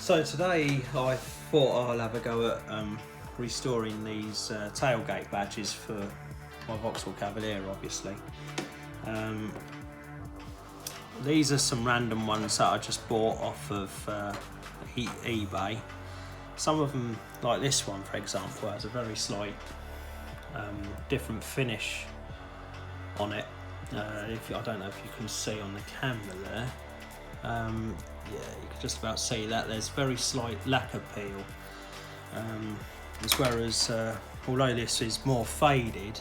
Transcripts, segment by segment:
So today I thought I'll have a go at restoring these tailgate badges for my Vauxhall Cavalier, obviously. These are some random ones that I just bought off of eBay. Some of them, like this one for example, has a very slight different finish on it. I don't know if you can see on the camera there. Yeah, you can just about see that there's very slight lacquer peel, whereas although this is more faded,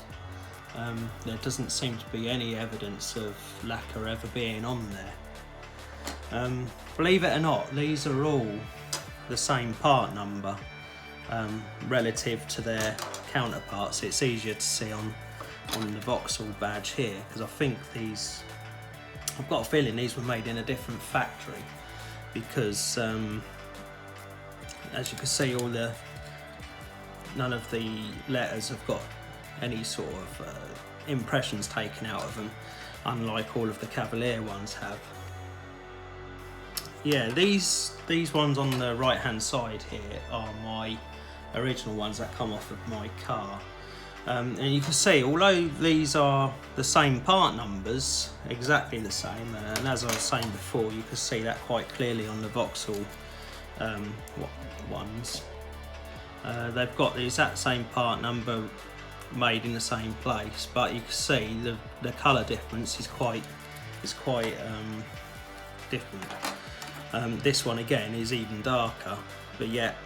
there doesn't seem to be any evidence of lacquer ever being on there. Believe it or not, these are all the same part number relative to their counterparts. It's easier to see on the Vauxhall badge here, because I think these, I've got a feeling these were made in a different factory, because as you can see, none of the letters have got any sort of impressions taken out of them, unlike all of the Cavalier ones have. Yeah, these ones on the right hand side here are my original ones that come off of my car. And you can see, although these are the same part numbers, exactly the same, and as I was saying before, you can see that quite clearly on the Vauxhall ones. They've got the exact same part number made in the same place, but you can see the colour difference is quite different. This one again is even darker, but yet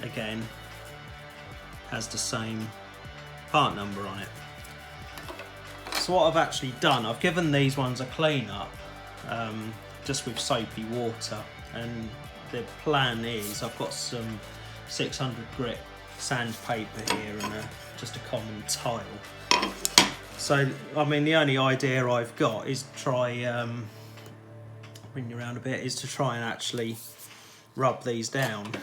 again has the same part number on it. So what I've actually done, I've given these ones a clean up just with soapy water, and the plan is I've got some 600 grit sandpaper here and just a common tile. So I mean, the only idea I've got is to try bring you around a bit, is to try and actually rub these down.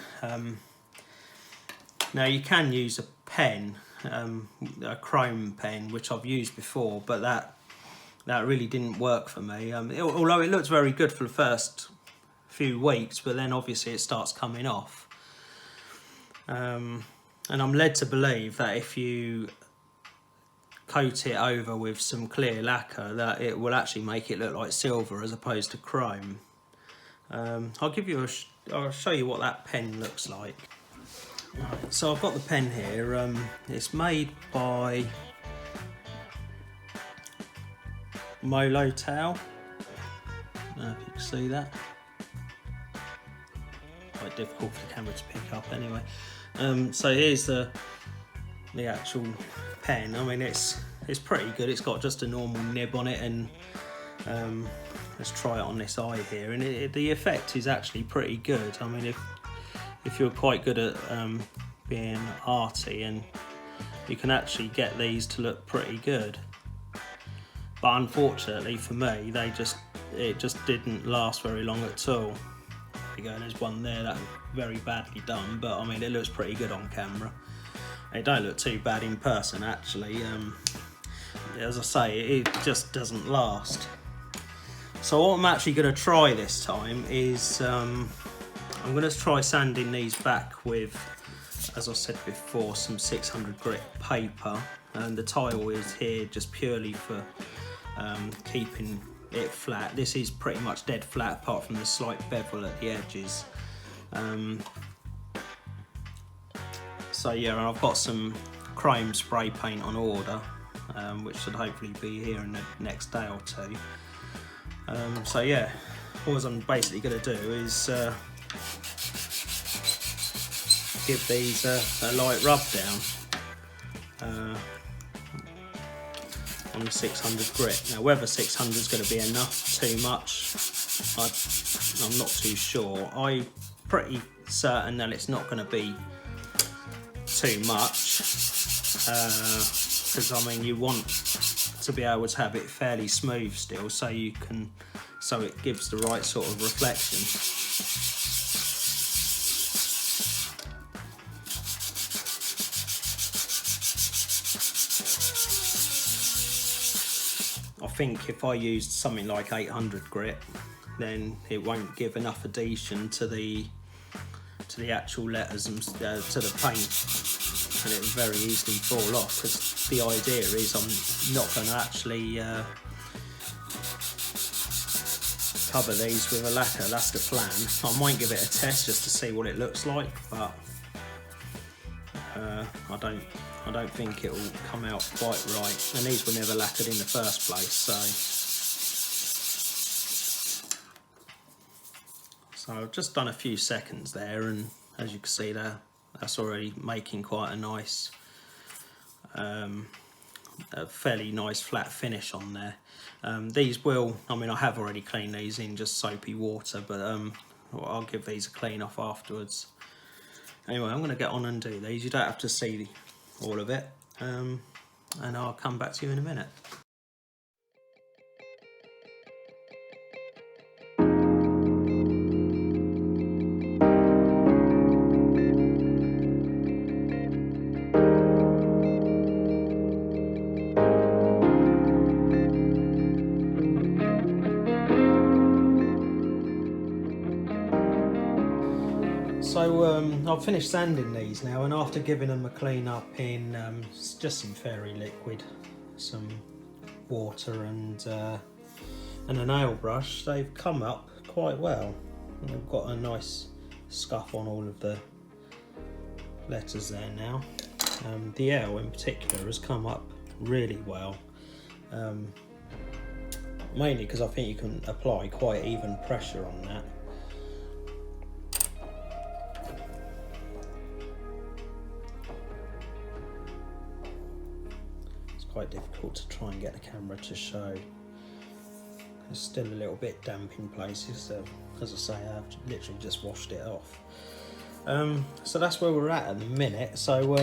Now you can use a pen, a chrome pen, which I've used before, but that really didn't work for me. Although it looks very good for the first few weeks, but then obviously it starts coming off. And I'm led to believe that if you coat it over with some clear lacquer, that it will actually make it look like silver as opposed to chrome. I'll show you what that pen looks like. Right, so I've got the pen here. It's made by Vauxhall. I don't know if you can see that. Quite difficult for the camera to pick up anyway. So here's the actual pen. I mean, it's pretty good. It's got just a normal nib on it, and let's try it on this eye here, and the effect is actually pretty good. I mean, if you're quite good at being arty, and you can actually get these to look pretty good, but unfortunately for me, it just didn't last very long at all. There you go, there's one there that's very badly done, but I mean, it looks pretty good on camera. It don't look too bad in person actually. As I say, it just doesn't last. So what I'm actually going to try this time is I'm going to try sanding these back with, as I said before, some 600 grit paper, and the tile is here just purely for keeping it flat. This is pretty much dead flat apart from the slight bevel at the edges. So yeah, and I've got some chrome spray paint on order, which should hopefully be here in the next day or two. So yeah, all I'm basically going to do is give these a light rub down on the 600 grit. Now whether 600 is going to be enough, too much, I'm not too sure. I'm pretty certain that it's not going to be too much, because I mean, you want to be able to have it fairly smooth still, so it gives the right sort of reflection. I think if I used something like 800 grit, then it won't give enough adhesion to the to the actual letters and to the paint, and it will very easily fall off, because the idea is I'm not going to actually cover these with a lacquer. That's the plan. I might give it a test just to see what it looks like, but I don't think it will come out quite right, and these were never lacquered in the first place, so I've just done a few seconds there, and as you can see there, that's already making quite a nice a fairly nice flat finish on there. These will, I mean, I have already cleaned these in just soapy water, but I'll give these a clean off afterwards. Anyway, I'm going to get on and do these. You don't have to see all of it, and I'll come back to you in a minute. So I've finished sanding these now, and after giving them a clean up in just some fairy liquid, some water and a nail brush, they've come up quite well. And they've got a nice scuff on all of the letters there now. The L in particular has come up really well, mainly because I think you can apply quite even pressure on that. Quite difficult to try and get the camera to show. It's still a little bit damp in places, so as I say, I've literally just washed it off. So that's where we're at the minute. So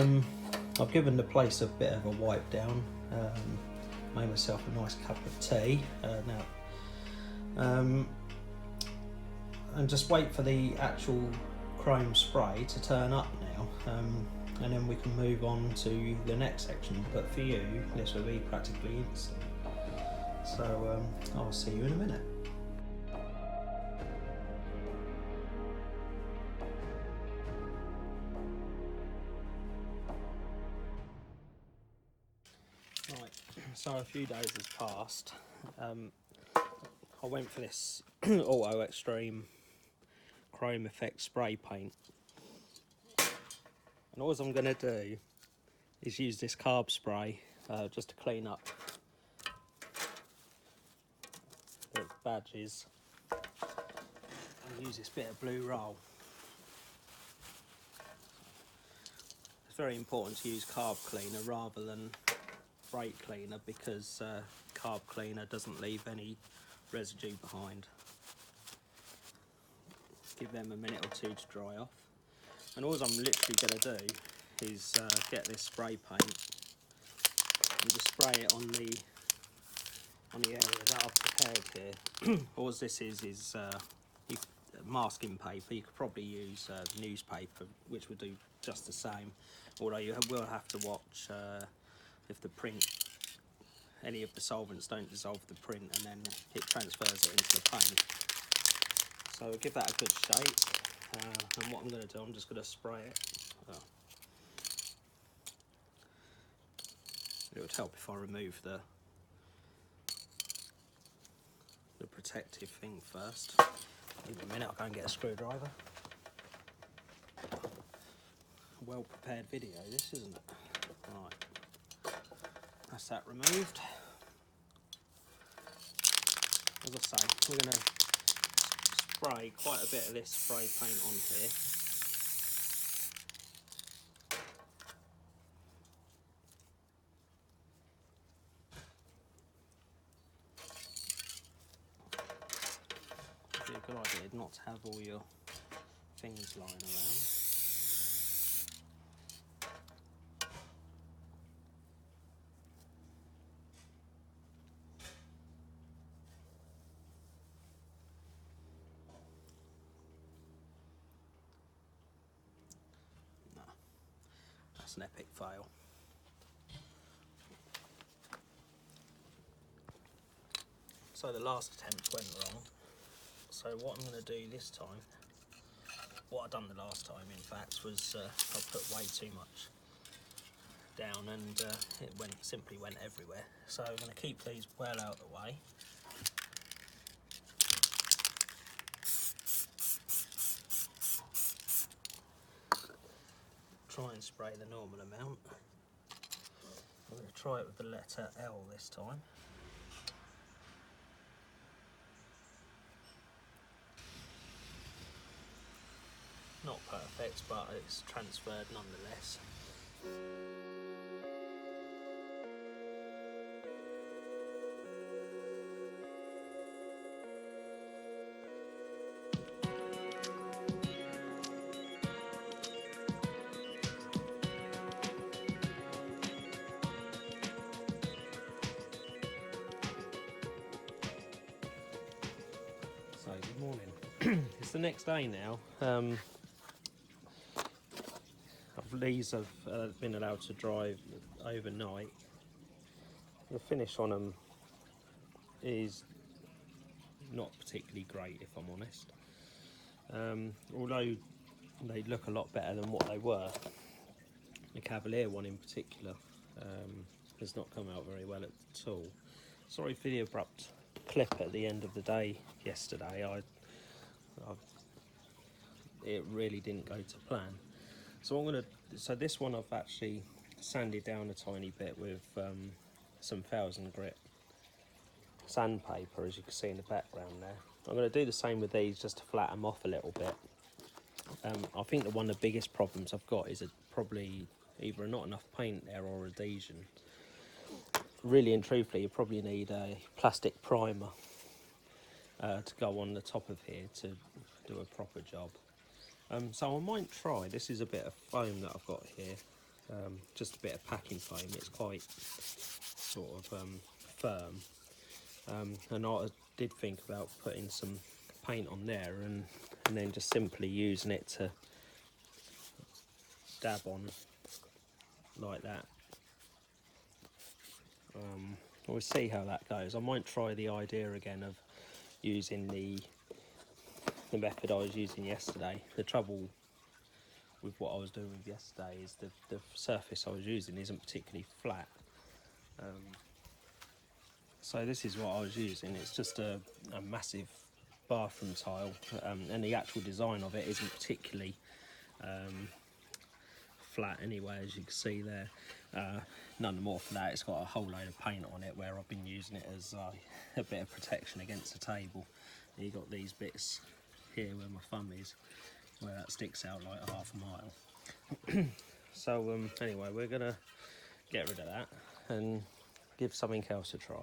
I've given the place a bit of a wipe down, made myself a nice cup of tea now, and just wait for the actual chrome spray to turn up now. And then we can move on to the next section, but for you this will be practically instant, so I'll see you in a minute. Right, so a few days has passed. I went for this Auto Extreme Chrome Effect spray paint. And all I'm going to do is use this carb spray just to clean up the badges, and use this bit of blue roll. It's very important to use carb cleaner rather than brake cleaner, because carb cleaner doesn't leave any residue behind. Give them a minute or two to dry off. And all I'm literally going to do is get this spray paint and just spray it on the area that I've prepared here. All this is masking paper. You could probably use newspaper, which would do just the same. Although you will have to watch if the print, any of the solvents don't dissolve the print, and then it transfers it into the paint. So give that a good shake. And what I'm going to do, I'm just going to spray it. It would help if I remove the protective thing first. Give me a minute, I'll go and get a screwdriver. A well prepared video this, isn't it? Right, that's that removed. As I say, we're going to spray quite a bit of this spray paint on here. It'd be a good idea not to have all your things lying around. An epic fail. So the last attempt went wrong. So what I'm going to do this time what I done the last time, in fact, was I put way too much down, and it simply went everywhere. So I'm going to keep these well out of the way. Try and spray the normal amount. I'm going to try it with the letter L this time. Not perfect, but it's transferred nonetheless. So, good morning. It's the next day now. These have been allowed to drive overnight. The finish on them is not particularly great, if I'm honest. Although they look a lot better than what they were. The Cavalier one in particular has not come out very well at all. Sorry for the abrupt clip at the end of the day yesterday. It really didn't go to plan. So this one I've actually sanded down a tiny bit with some 1000 grit sandpaper, as you can see in the background there. I'm going to do the same with these just to flatten them off a little bit. I think that one of the biggest problems I've got is probably either not enough paint there or adhesion. Really and truthfully, you probably need a plastic primer to go on the top of here to do a proper job. So I might try, this is a bit of foam that I've got here, just a bit of packing foam. It's quite sort of firm, and I did think about putting some paint on there and then just simply using it to dab on like that. We'll see how that goes. I might try the idea again of using the method I was using yesterday. The trouble with what I was doing with yesterday is the surface I was using isn't particularly flat. So this is what I was using. It's just a massive bathroom tile, and the actual design of it isn't particularly flat anyway, as you can see there. None the more for that, it's got a whole load of paint on it, where I've been using it as a bit of protection against the table. You got these bits here where my thumb is, where that sticks out like half a mile. So anyway, we're gonna get rid of that and give something else a try.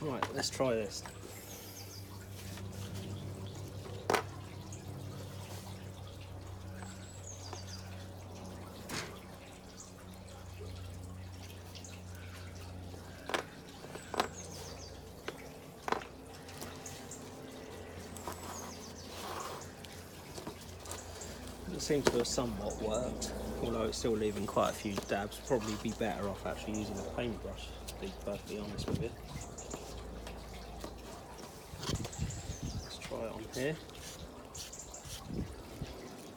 Right, let's try this. It seems to have somewhat worked, although it's still leaving quite a few dabs. Probably be better off actually using a paintbrush, to be perfectly honest with you. Let's try it on here.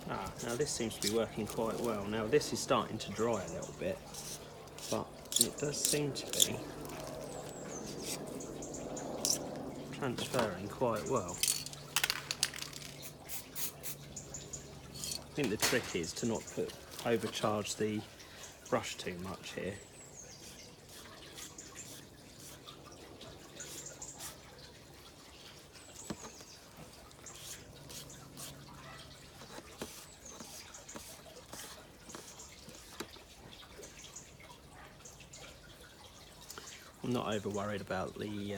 Now this seems to be working quite well. Now this is starting to dry a little bit, but it does seem to be transferring quite well. I think the trick is to not overcharge the brush too much here. I'm not over worried about the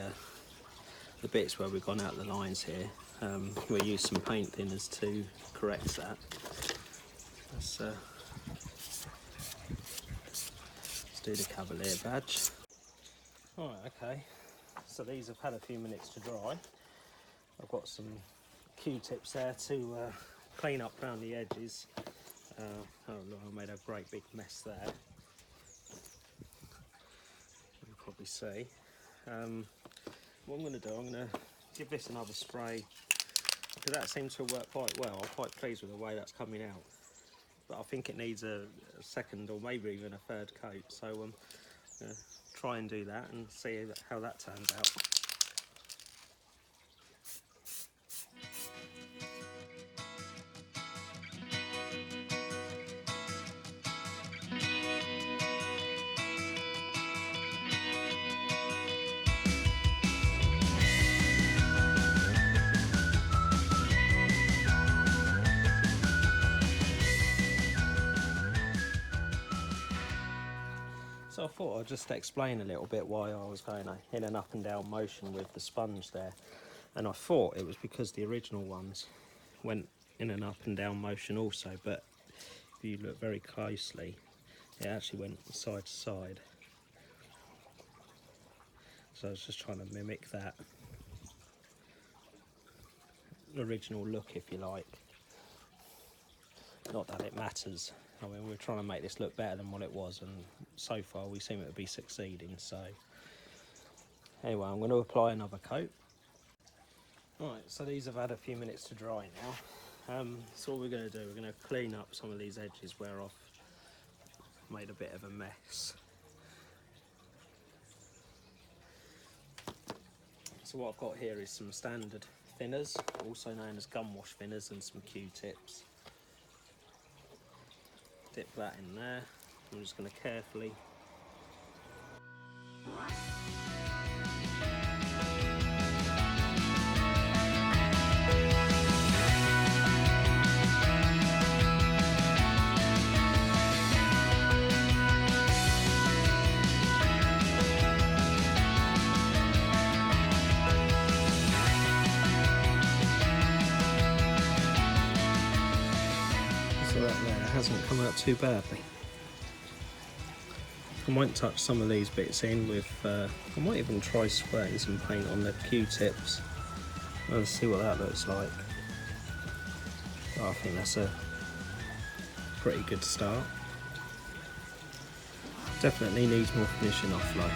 bits where we've gone out the lines here. We'll use some paint thinners to correct that. Let's do the Cavalier badge. Alright, okay, so these have had a few minutes to dry. I've got some Q-tips there to clean up around the edges. Oh look, I made a great big mess there. see. What I'm going to do, I'm going to give this another spray, because that seems to work quite well. I'm quite pleased with the way that's coming out, but I think it needs a second or maybe even a third coat, so I'm going to try and do that and see how that turns out. So I thought I'd just explain a little bit why I was going in an up and down motion with the sponge there. And I thought it was because the original ones went in an up and down motion also, but if you look very closely, it actually went side to side. So I was just trying to mimic that original look, if you like. Not that it matters. I mean, we're trying to make this look better than what it was, and so far we seem to be succeeding. So anyway, I'm going to apply another coat. Alright, so these have had a few minutes to dry now. So what we're going to do, we're going to clean up some of these edges where I've made a bit of a mess. So what I've got here is some standard thinners, also known as gum wash thinners, and some Q-tips. Dip that in there. I'm just going to carefully hasn't come out too badly. I might touch some of these bits in with, I might even try spraying some paint on the Q-tips and see what that looks like. I think that's a pretty good start. Definitely needs more finishing off though.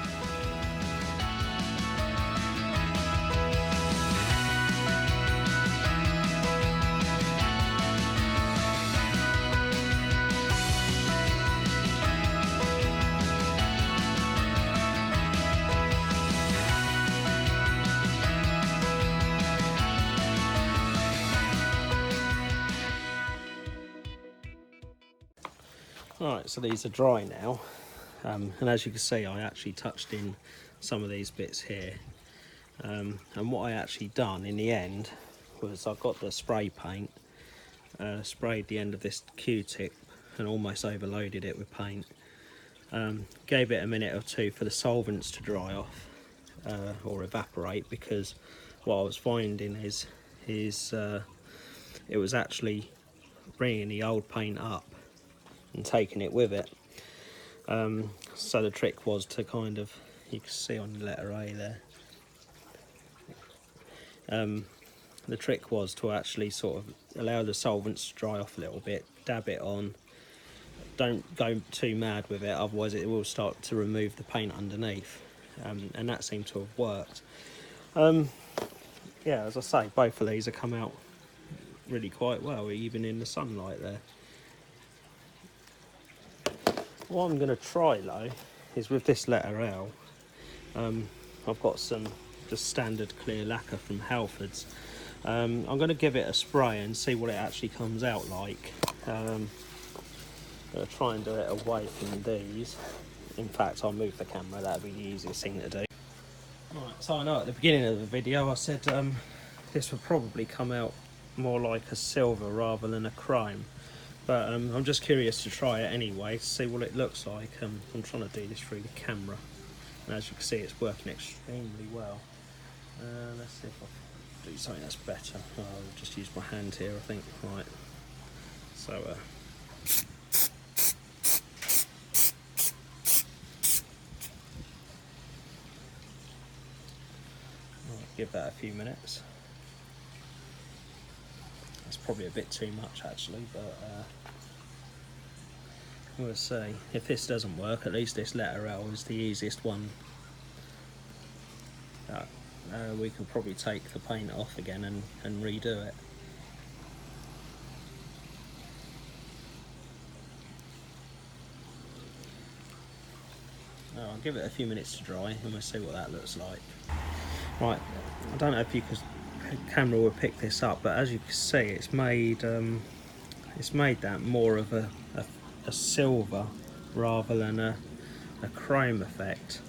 Alright, so these are dry now, and as you can see I actually touched in some of these bits here, and what I actually done in the end was I got the spray paint, sprayed the end of this Q-tip and almost overloaded it with paint, gave it a minute or two for the solvents to dry off or evaporate, because what I was finding is it was actually bringing the old paint up and taking it with it. So the trick was to kind of, you can see on the letter A there, the trick was to actually sort of allow the solvents to dry off a little bit, dab it on, don't go too mad with it, otherwise it will start to remove the paint underneath, and that seemed to have worked. Yeah, as I say, both of these have come out really quite well, even in the sunlight there. What I'm going to try though is with this letter L, I've got some just standard clear lacquer from Halfords. I'm going to give it a spray and see what it actually comes out like. I'm going to try and do it away from these. In fact, I'll move the camera, that'll be the easiest thing to do. Right, so I know at the beginning of the video I said this would probably come out more like a silver rather than a chrome. But I'm just curious to try it anyway, to see what it looks like. I'm trying to do this through the camera, and as you can see it's working extremely well. Let's see if I can do something that's better. I'll just use my hand here, I think. Right, so I'll give that a few minutes. It's probably a bit too much actually, but we'll see. If this doesn't work, at least this letter L is the easiest one that we could probably take the paint off again and redo it. I'll give it a few minutes to dry and we'll see what that looks like. Right, I don't know if the camera will pick this up, but as you can see, it's made that more of a silver rather than a chrome effect.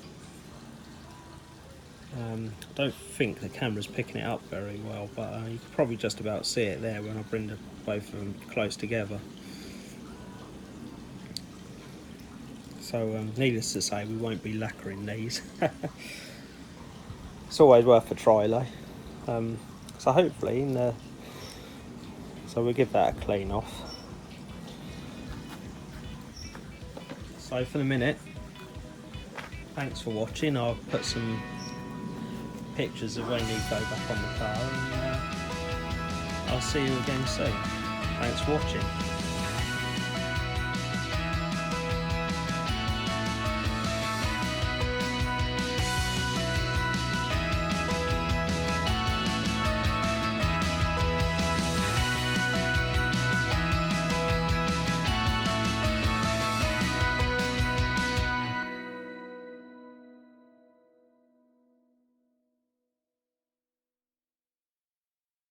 I don't think the camera's picking it up very well, but you can probably just about see it there when I bring both of them close together. So needless to say, we won't be lacquering these. It's always worth a try though. So hopefully, so we'll give that a clean off. So for the minute, thanks for watching. I'll put some pictures of when you go back on the car, and I'll see you again soon. Thanks for watching.